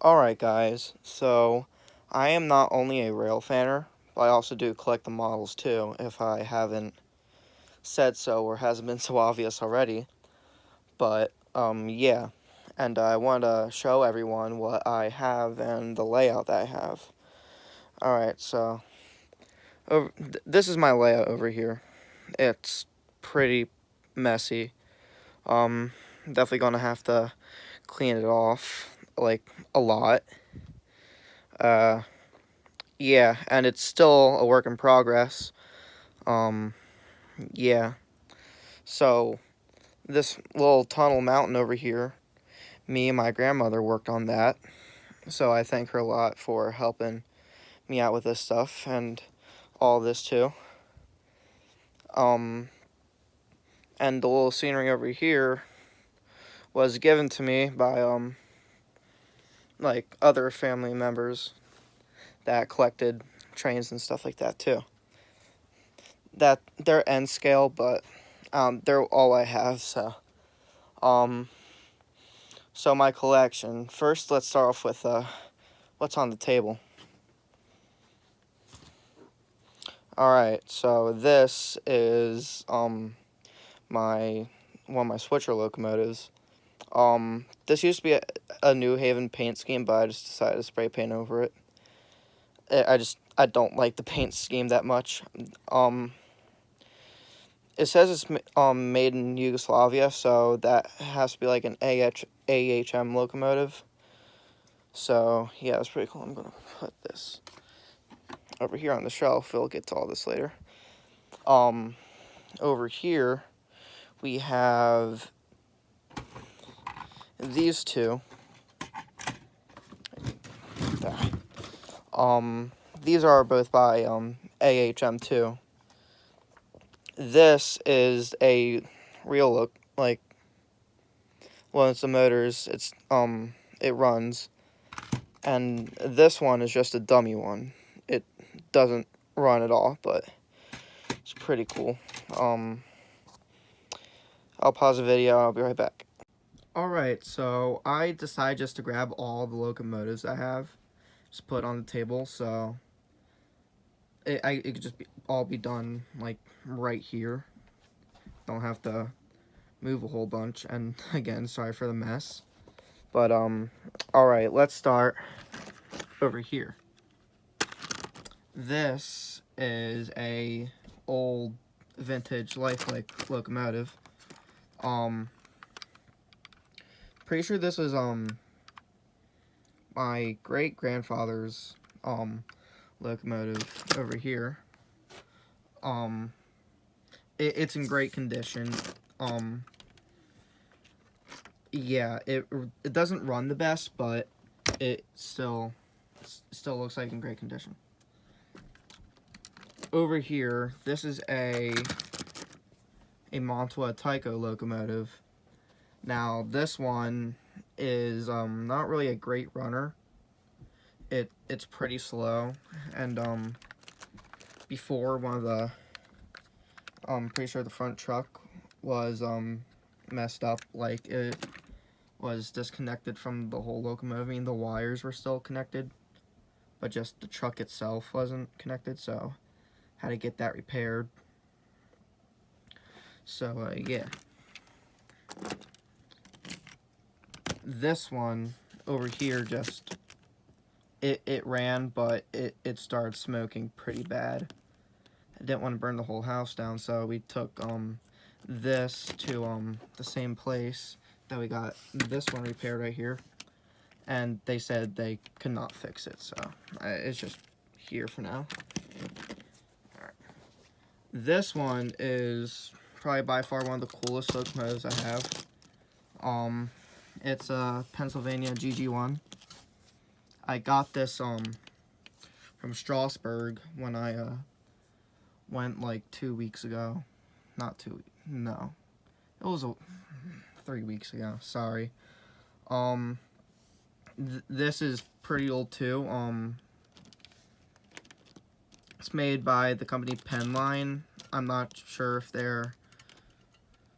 Alright guys, so I am not only a rail fanner, but I also do collect the models too, if I haven't said so or hasn't been so obvious already. But, yeah. And I want to show everyone what I have and the layout that I have. Alright, so, this is my layout over here. It's pretty messy. Definitely gonna have to clean it off, like, a lot. Yeah, and it's still a work in progress. Yeah. So, this little tunnel mountain over here, me and my grandmother worked on that. So I thank her a lot for helping me out with this stuff and all this too. And the little scenery over here was given to me by, like, other family members that collected trains and stuff like that too. That they're N scale, but they're all I have. So my collection. First, let's start off with what's on the table. All right, so this is my one of my switcher locomotives. This used to be a New Haven paint scheme, but I just decided to spray paint over it. I don't like the paint scheme that much. It says it's made in Yugoslavia, so that has to be like an AHM locomotive. So yeah, it's pretty cool. I'm gonna put this over here on the shelf. We'll get to all this later. Over here we have these two. These are both by AHM2. This is a real look, like, well, it's the motors, it runs, and this one is just a dummy one. It doesn't run at all, but it's pretty cool. I'll pause the video, I'll be right back. Alright, so I decided just to grab all the locomotives I have, just put on the table, so it could just all be done, like, right here. Don't have to move a whole bunch, and again, sorry for the mess. But, alright, let's start over here. This is a old vintage Lifelike locomotive. Pretty sure this is, my great-grandfather's, locomotive over here. It's in great condition. Yeah, it doesn't run the best, but it still looks like in great condition. Over here, this is a Mantua Tyco locomotive. Now, this one is not really a great runner. It's pretty slow, and before, one of the pretty sure the front truck was messed up, like it was disconnected from the whole locomotive. I mean, the wires were still connected, but just the truck itself wasn't connected, so had to get that repaired. So yeah, this one over here just it ran, but it started smoking pretty bad. I didn't want to burn the whole house down, so we took this to the same place that we got this one repaired right here, and they said they could not fix it, so it's just here for now. All right. This one is probably by far one of the coolest locomotives I have. It's a Pennsylvania GG1. I got this from Strasburg when I went like 2 weeks ago. Not 2 weeks. No, it was 3 weeks ago. Sorry. This is pretty old too. It's made by the company Penline. I'm not sure if they're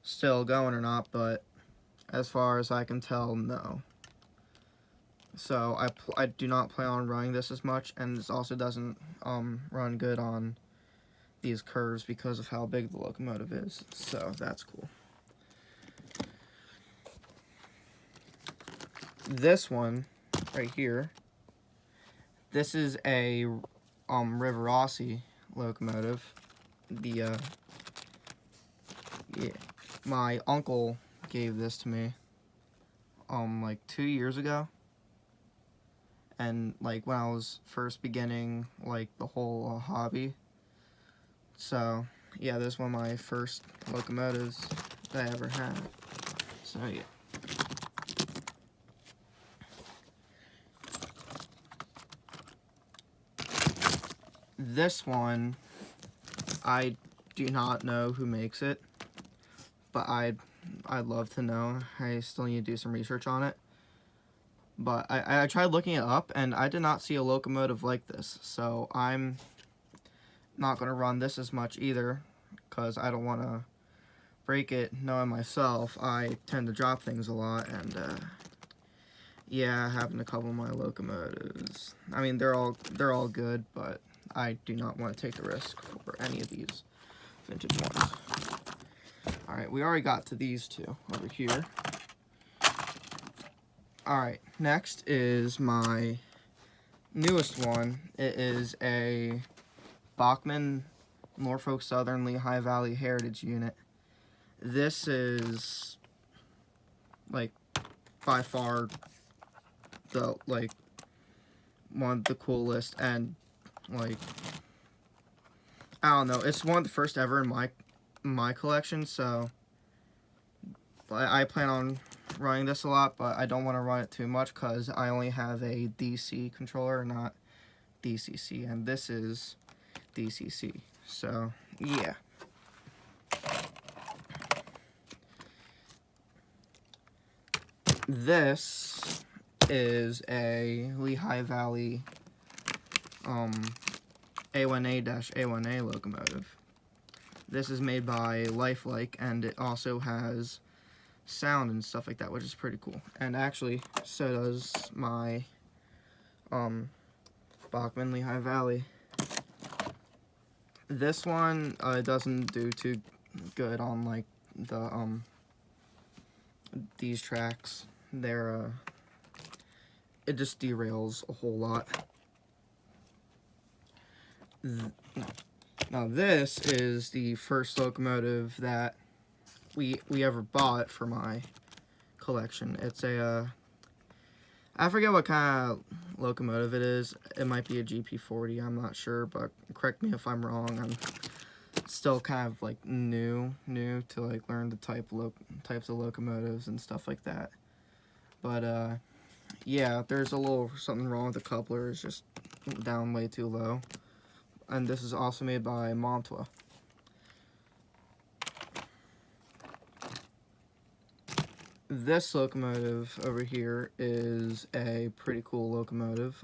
still going or not, but as far as I can tell, no. So I do not plan on running this as much, and this also doesn't run good on these curves because of how big the locomotive is. So that's cool. This one right here, this is a Rivarossi locomotive. The yeah, my uncle gave this to me like 2 years ago, and like when I was first beginning like the whole hobby. So yeah, this is one of my first locomotives that I ever had. So yeah. This one, I do not know who makes it, but I'd love to know. I still need to do some research on it. But I tried looking it up, and I did not see a locomotive like this. So I'm not going to run this as much either, because I don't want to break it. Knowing myself, I tend to drop things a lot, and yeah, having a couple of my locomotives. I mean, they're all good, but I do not want to take the risk for any of these vintage ones. Alright, we already got to these two over here. Alright, next is my newest one. It is a Bachmann Norfolk Southern Lehigh Valley Heritage Unit. This is like by far the one of the coolest, and like I don't know, it's one of the first ever in my collection, so I plan on running this a lot, but I don't want to run it too much because I only have a DC controller, not DCC, and this is DCC. So yeah. This is a Lehigh Valley A1A-A1A locomotive. This is made by Lifelike, and it also has sound and stuff like that, which is pretty cool. And actually, so does my Bachmann Lehigh Valley. This one doesn't do too good on like the these tracks. They're it just derails a whole lot. Now this is the first locomotive that we ever bought for my collection. It's a I forget what kind of locomotive it is. It might be a GP40, I'm not sure, but correct me if I'm wrong. I'm still kind of like new to like learn the types of locomotives and stuff like that. But yeah, there's a little something wrong with the coupler. It's just down way too low. And this is also made by Montois. This locomotive over here is a pretty cool locomotive.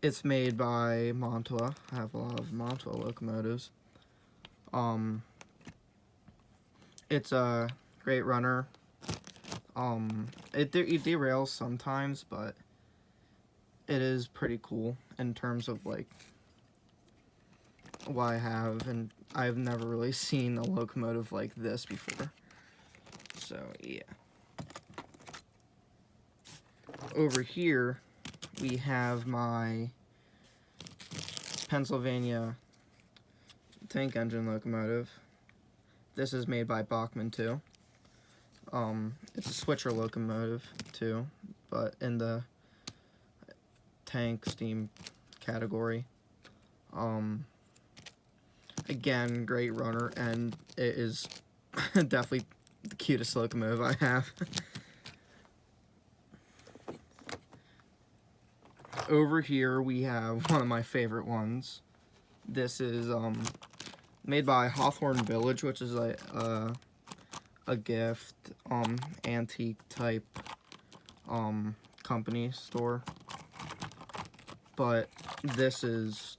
It's made by Montois. I have a lot of Montois locomotives. It's a great runner. It derails sometimes, but it is pretty cool in terms of like what I have, and I've never really seen a locomotive like this before. So yeah. Over here we have my Pennsylvania tank engine locomotive. This is made by Bachmann too. It's a switcher locomotive too, but in the tank steam category. Again, great runner, and it is definitely the cutest locomotive I have. Over here we have one of my favorite ones. This is made by Hawthorne Village, which is a gift antique type company store. But this is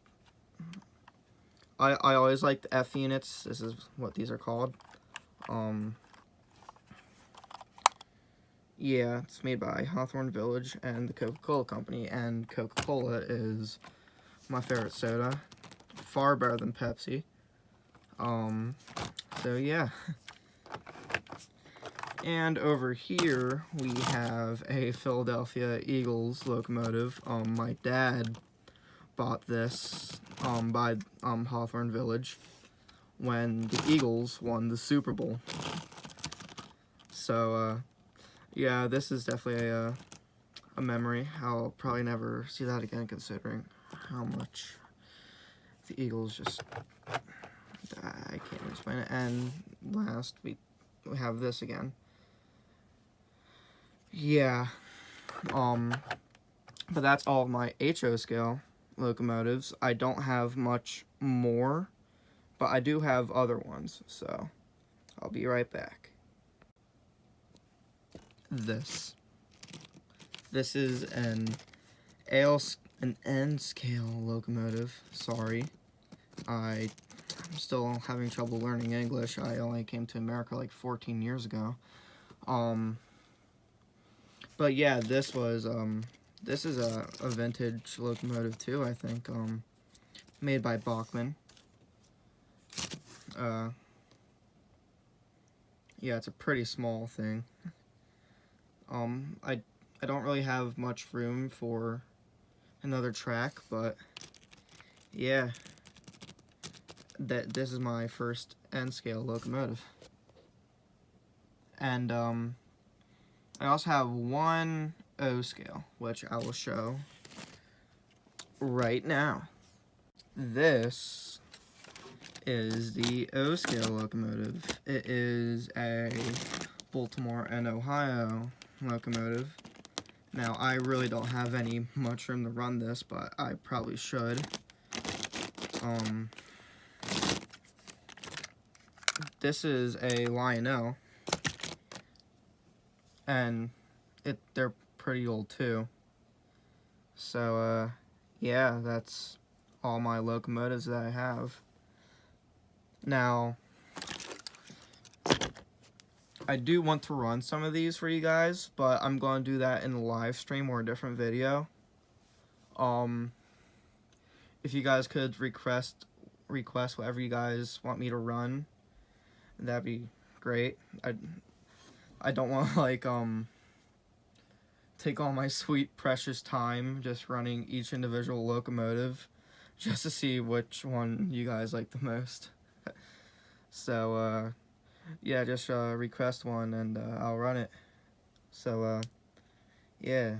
I always like the F units. This is what these are called. yeah, it's made by Hawthorne Village and the Coca-Cola Company, and Coca-Cola is my favorite soda. Far better than Pepsi. So yeah. And over here, we have a Philadelphia Eagles locomotive. My dad bought this by Hawthorne Village when the Eagles won the Super Bowl. So, yeah, this is definitely a memory. I'll probably never see that again, considering how much the Eagles just... I can't even explain it. And last, we have this again. Yeah, but that's all of my HO scale locomotives. I don't have much more, but I do have other ones, so I'll be right back. This is an N scale locomotive. Sorry, I'm still having trouble learning English. I only came to America like 14 years ago. But yeah, this is a vintage locomotive too, I think, made by Bachmann. Yeah, it's a pretty small thing. I don't really have much room for another track, but yeah, this is my first N-scale locomotive. And I also have one O scale, which I will show right now. This is the O scale locomotive. It is a Baltimore and Ohio locomotive. Now, I really don't have any much room to run this, but I probably should. This is a Lionel, and they're pretty old too. So, yeah, that's all my locomotives that I have. Now, I do want to run some of these for you guys, but I'm going to do that in a live stream or a different video. If you guys could request whatever you guys want me to run, that'd be great. I don't want to like take all my sweet precious time just running each individual locomotive just to see which one you guys like the most. So yeah, just request one and I'll run it. So yeah.